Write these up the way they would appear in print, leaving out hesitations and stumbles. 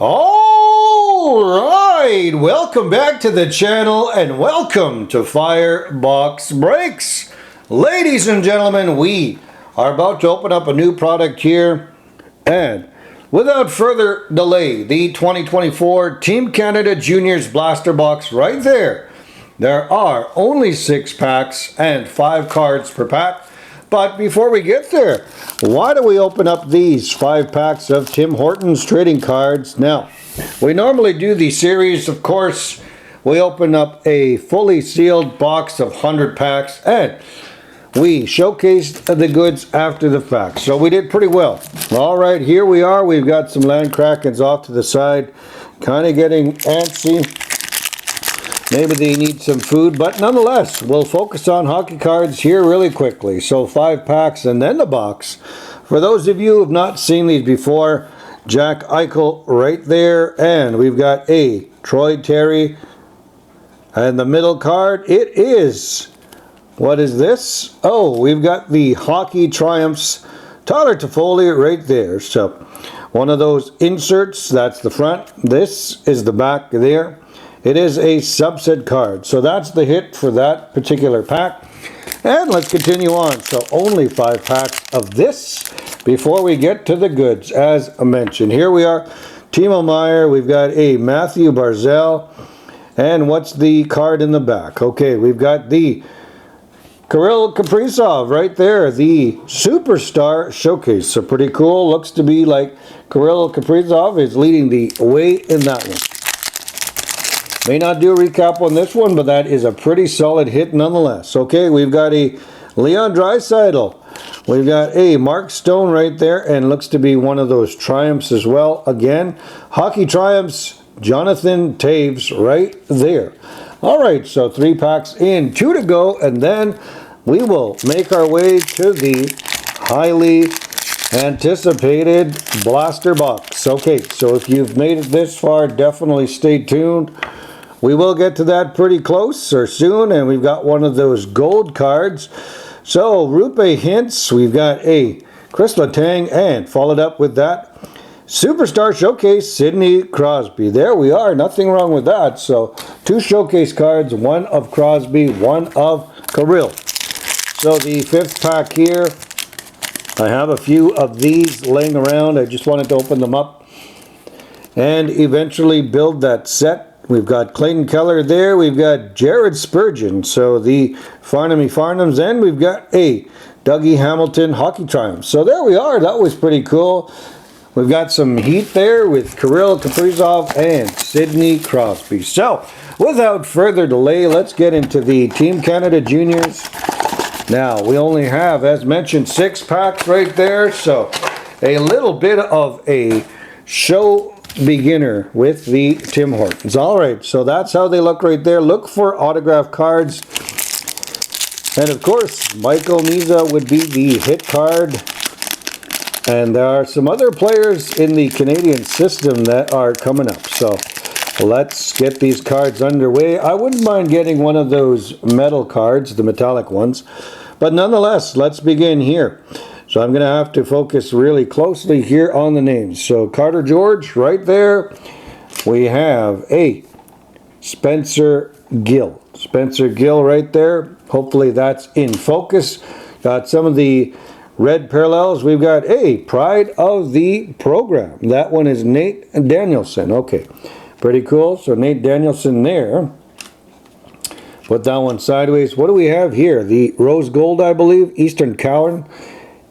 Alright, welcome back to the channel and welcome to Firebox Breaks. Ladies and gentlemen, we are about to open up a new product here, and without further delay, the 2024 Team Canada Juniors Blaster Box right there. There are only 6 packs and 5 cards per pack. But before we get there, why don't we open up these 5 packs of Tim Hortons trading cards? Now, we normally do the series, of course. We open up a fully sealed box of 100 packs and we showcased the goods after the fact. So we did pretty well. Alright, here we are. We've got some Land Krakens off to the side. Kind of getting antsy. Maybe they need some food, but nonetheless, we'll focus on hockey cards here really quickly. So 5 packs and then the box. For those of you who have not seen these before, Jack Eichel right there, and we've got a Troy Terry. And the middle card, it is, what is this? Oh, we've got the Hockey Triumphs, Tyler Toffoli right there. So one of those inserts, that's the front. This is the back there. It is a subset card. So that's the hit for that particular pack. And let's continue on. So only 5 packs of this before we get to the goods, as mentioned. Here we are. Timo Meier. We've got a Matthew Barzal. And what's the card in the back? Okay, we've got the Kirill Kaprizov right there. The Superstar Showcase. So pretty cool. Looks to be like Kirill Kaprizov is leading the way in that one. May not do a recap on this one, but that is a pretty solid hit nonetheless. Okay, we've got a Leon Draisaitl. We've got a Mark Stone right there, and looks to be one of those Triumphs as well. Again, Hockey Triumphs, Jonathan Taves right there. All right, so 3 packs in, 2 to go, and then we will make our way to the highly anticipated blaster box. Okay, so if you've made it this far, definitely stay tuned. We will get to that pretty close or soon, and we've got one of those gold cards. So, Rupe Hintz, we've got a Chris Letang, and followed up with that Superstar Showcase, Sidney Crosby. There we are, nothing wrong with that. So, 2 showcase cards, 1 of Crosby, 1 of Kirill. So, the 5th pack here, I have a few of these laying around. I just wanted to open them up and eventually build that set. We've got Clayton Keller there. We've got Jared Spurgeon. So the Farnamy Farnhams. And we've got a Dougie Hamilton Hockey Triumph. So there we are. That was pretty cool. We've got some heat there with Kirill Kaprizov and Sidney Crosby. So without further delay, let's get into the Team Canada Juniors. Now, we only have, as mentioned, 6 packs right there. So a little bit of a show beginner with the Tim Hortons. Alright, so that's how they look right there. Look for autograph cards. And of course, Michael Niza would be the hit card. And there are some other players in the Canadian system that are coming up. So let's get these cards underway. I wouldn't mind getting one of those metal cards, the metallic ones. But nonetheless, let's begin here. So I'm going to have to focus really closely here on the names. So Carter George right there. We have a Spencer Gill. Spencer Gill right there. Hopefully that's in focus. Got some of the red parallels. We've got a Pride of the Program. That one is Nate Danielson. Okay, pretty cool. So Nate Danielson there. Put that one sideways. What do we have here? The Rose Gold, I believe. Easton Cowan.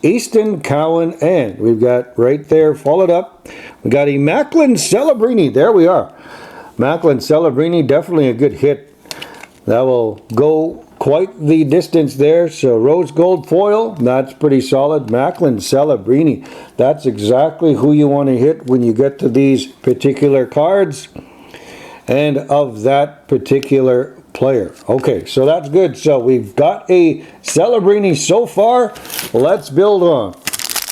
Easton Cowan, and we've got right there, followed up, we got a Macklin Celebrini. There we are. Macklin Celebrini, definitely a good hit. That will go quite the distance there. So Rose Gold foil, that's pretty solid. Macklin Celebrini, that's exactly who you want to hit when you get to these particular cards and of that particular player. Okay, so that's good. So we've got a Celebrini so far. Let's build on.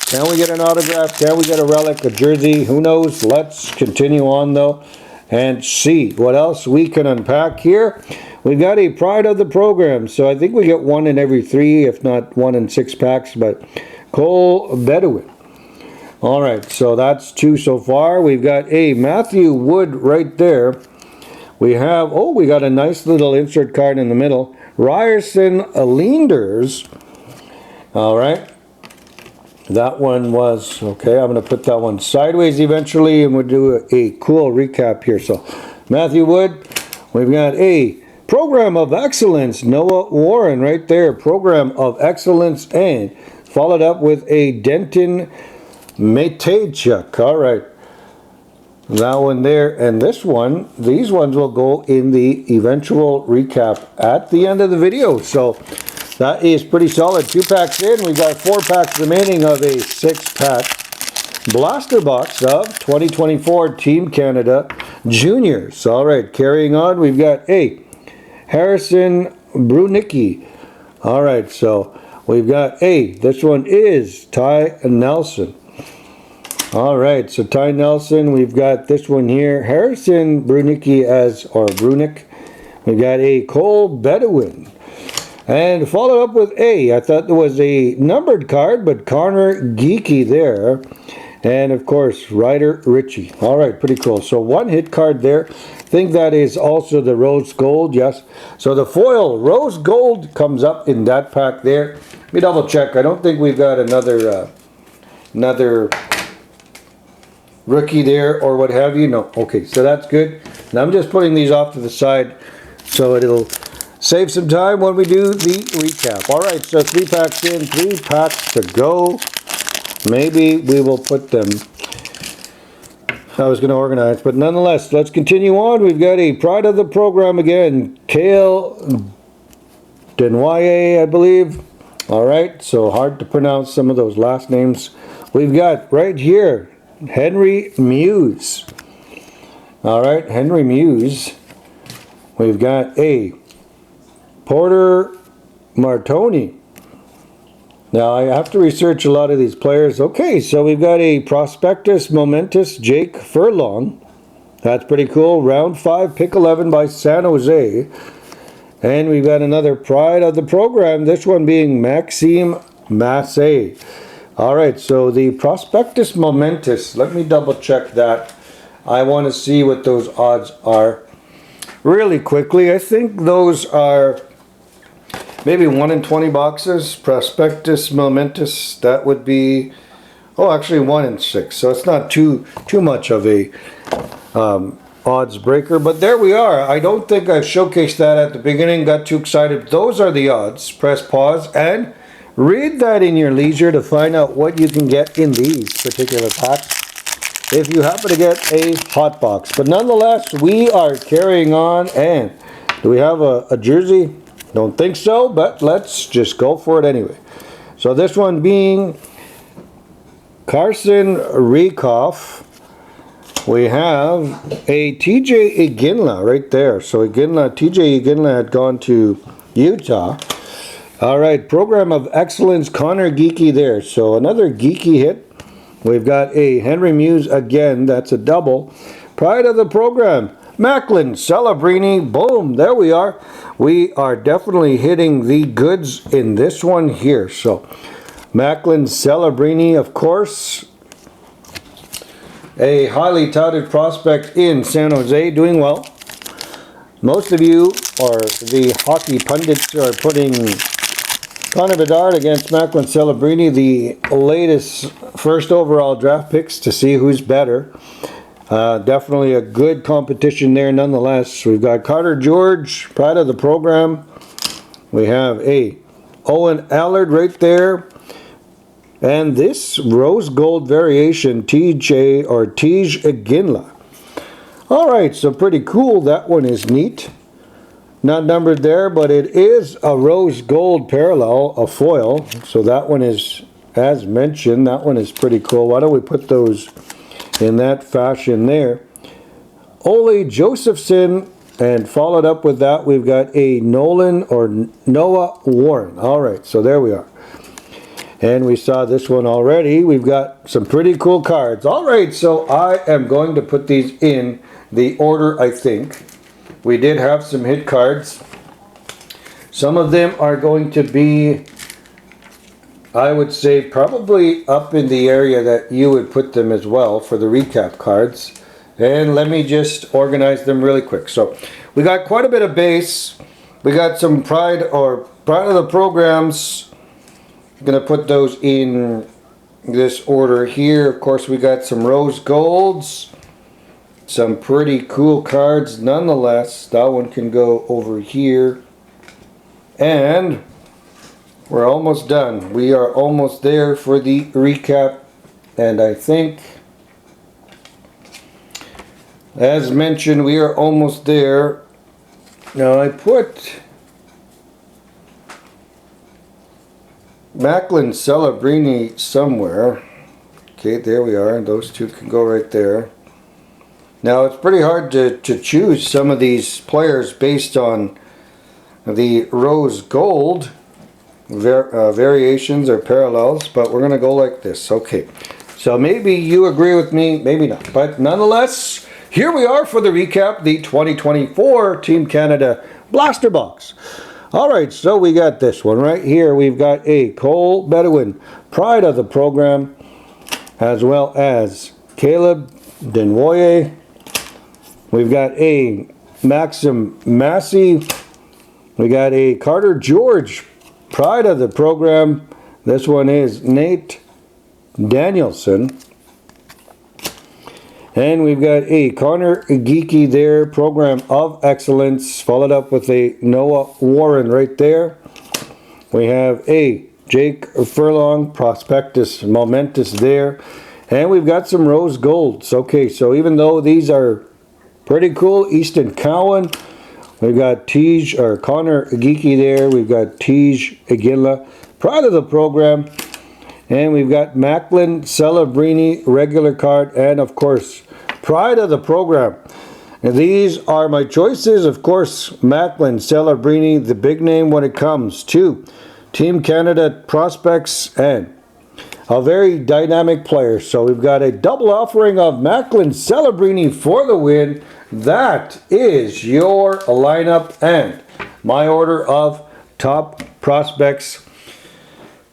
Can we get an autograph? Can we get a relic, a jersey? Who knows? Let's continue on though and see what else we can unpack here. We've got a Pride of the Program. So I think we get 1 in every 3, if not 1 in 6 packs. But Cole Bedouin. All right, so that's 2 so far. We've got a Matthew Wood right there. We have, oh, we got a nice little insert card in the middle. Ryerson Leanders. All right. That one was, okay, I'm going to put that one sideways eventually, and we'll do a cool recap here. So, Matthew Wood, we've got a Program of Excellence, Noah Warren right there, Program of Excellence, and followed up with a Denton Matejchuk. All right. That one there, and this one, these ones will go in the eventual recap at the end of the video. So that is pretty solid. 2 packs in, we've got 4 packs remaining of a 6-pack blaster box of 2024 Team Canada Juniors. All right, carrying on, we've got a Harrison Brunicki. All right, so we've got a, this one is Ty Nelson. All right, so Ty Nelson, we've got this one here, Harrison Brunicki or Brunick. We got a Cole Bedouin. And followed up with I thought there was a numbered card, but Connor Geeky there. And of course, Ryder Ritchie. All right, pretty cool. So 1 hit card there. I think that is also the Rose Gold, yes. So the foil Rose Gold comes up in that pack there. Let me double check. I don't think we've got another rookie there or what have you. No. Okay, so that's good. And I'm just putting these off to the side so it'll save some time when we do the recap. All right, so 3 packs in, 3 packs to go. Maybe we will put them. I was going to organize, but nonetheless, let's continue on. We've got a Pride of the Program again, Kale Denwaye, I believe. All right, so hard to pronounce some of those last names. We've got right here, Henry Muse. All right, Henry Muse. We've got a Porter Martoni. Now, I have to research a lot of these players. Okay, so we've got a Prospectus Momentous Jake Furlong. That's pretty cool. Round 5, pick 11 by San Jose. And we've got another Pride of the Program, this one being Maxime Massé. All right, so the Prospectus Momentous, let me double check that. I want to see what those odds are really quickly. I think those are maybe 1 in 20 boxes. Prospectus Momentous, that would be, oh, actually 1 in 6. So it's not too much of a odds breaker. But there we are. I don't think I've showcased that at the beginning. Got too excited. Those are the odds. Press pause and read that in your leisure to find out what you can get in these particular packs if you happen to get a hot box. But nonetheless, we are carrying on. And do we have a jersey? Don't think so, but let's just go for it anyway. So this one being Carson Riekoff. We have a TJ Iginla right there. So TJ Iginla had gone to Utah. All right, Program of Excellence, Connor Geeky there. So another Geeky hit. We've got a Henry Muse again. That's a double. Pride of the Program, Macklin Celebrini. Boom, there we are. We are definitely hitting the goods in this one here. So Macklin Celebrini, of course, a highly touted prospect in San Jose, doing well. Most of you, or the hockey pundits, are putting Connor Bedard against Macklin Celebrini, the latest first overall draft picks, to see who's better. Definitely a good competition there nonetheless. We've got Carter George, Pride of the Program. We have a Owen Allard right there. And this Rose Gold variation, TJ Iginla. All right, so pretty cool. That one is neat. Not numbered there, but it is a Rose Gold parallel, a foil. So that one is, as mentioned, that one is pretty cool. Why don't we put those in that fashion there? Ole Josephson, and followed up with that, we've got a Noah Warren. All right, so there we are. And we saw this one already. We've got some pretty cool cards. All right, so I am going to put these in the order I think. We did have some hit cards. Some of them are going to be I would say probably up in the area that you would put them as well for the recap cards. And let me just organize them really quick. So we got quite a bit of base. We got some pride of the programs. I'm gonna put those in this order here. Of course, we got some rose golds, some pretty cool cards nonetheless. That one can go over here, and we're almost done. We are almost there for the recap, and I think, as mentioned, we are almost there. Now I put Macklin Celebrini somewhere. Okay, there we are. Those two can go right there. Now it's pretty hard to choose some of these players based on the rose gold variations or parallels, but we're going to go like this. Okay, so maybe you agree with me, maybe not. But nonetheless, here we are for the recap, the 2024 Team Canada Blaster Box. Alright, so we got this one right here. We've got a Cole Bedouin, pride of the program, as well as Caleb Denvoye. We've got a Maxim Massey. We got a Carter George, pride of the program. This one is Nate Danielson. And we've got a Connor Geeky there, program of excellence, followed up with a Noah Warren right there. We have a Jake Furlong, prospectus momentous there. And we've got some rose golds. Okay, so even though these are pretty cool, Easton Cowan, we've got Connor Geeky there. We've got Tej Aguila, proud of the program. And we've got Macklin Celebrini, regular card, and of course, pride of the program. And these are my choices. Of course, Macklin Celebrini, the big name when it comes to Team Canada prospects and a very dynamic player. So we've got a double offering of Macklin Celebrini for the win. That is your lineup and my order of top prospects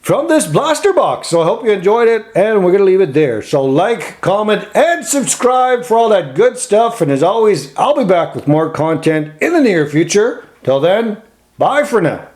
from this blaster box. So I hope you enjoyed it, and we're going to leave it there. So like, comment, and subscribe for all that good stuff. And as always, I'll be back with more content in the near future. Till then, bye for now.